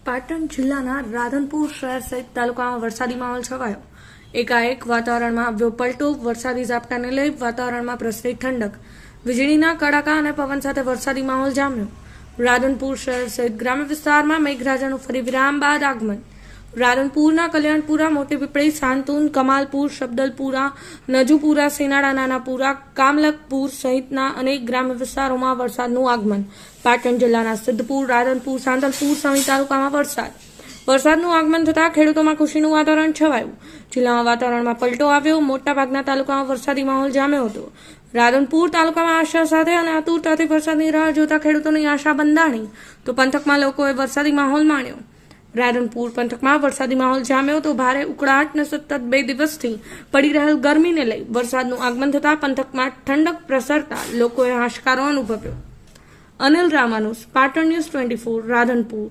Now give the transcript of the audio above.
પાટણ જિલ્લાના રાધનપુર શહેર સહિત તાલુકામાં વરસાદી માહોલ છવાયો. એકાએક વાતાવરણમાં આવ્યો પલટો. વરસાદી ઝાપટાને લઈ વાતાવરણમાં પ્રસરી ઠંડક. વીજળીના કડાકા અને પવન સાથે વરસાદી માહોલ જામ્યો. રાધનપુર શહેર સહિત ગ્રામ્ય વિસ્તારમાં મેઘરાજાનું ફરી વિરામ બાદ આગમન. રાધનપુરના કલ્યાણપુરા, મોટી પીપળી, સાંતુન, કમાલપુર, શબ્દલપુરા, નજુપુરા, સેનાડા, નાનાપુરા, કામલકપુર સહિતના અનેક ગ્રામ્ય વિસ્તારોમાં વરસાદનું આગમન. પાટણ જિલ્લાના સિદ્ધપુર, રાધનપુર, સાંતલપુર સહિત તાલુકામાં વરસાદનું આગમન થતાં ખેડૂતોમાં ખુશીનું વાતાવરણ છવાયું. જિલ્લામાં વાતાવરણમાં પલટો આવ્યો. મોટાભાગના તાલુકામાં વરસાદી માહોલ જામ્યો હતો. રાધનપુર તાલુકામાં આશા સાથે અને આતુરતાથી વરસાદની રાહ જોતા ખેડૂતોની આશા બંધાણી તો પંથકમાં લોકોએ વરસાદી માહોલ માણ્યો. રાધનપુર પંથકમાં વરસાદી માહોલ જામ્યો તો ભારે ઉકળાટ અને સતત 2 દિવસથી પડી રહેલ ગરમીને લઈ વરસાદનું આગમન થતાં પંથકમાં ઠંડક પ્રસરતા લોકોએ હાશકારો અનુભવ્યો. અનિલ રામાનુસ, પાટણ ન્યૂઝ 24, રાધનપુર.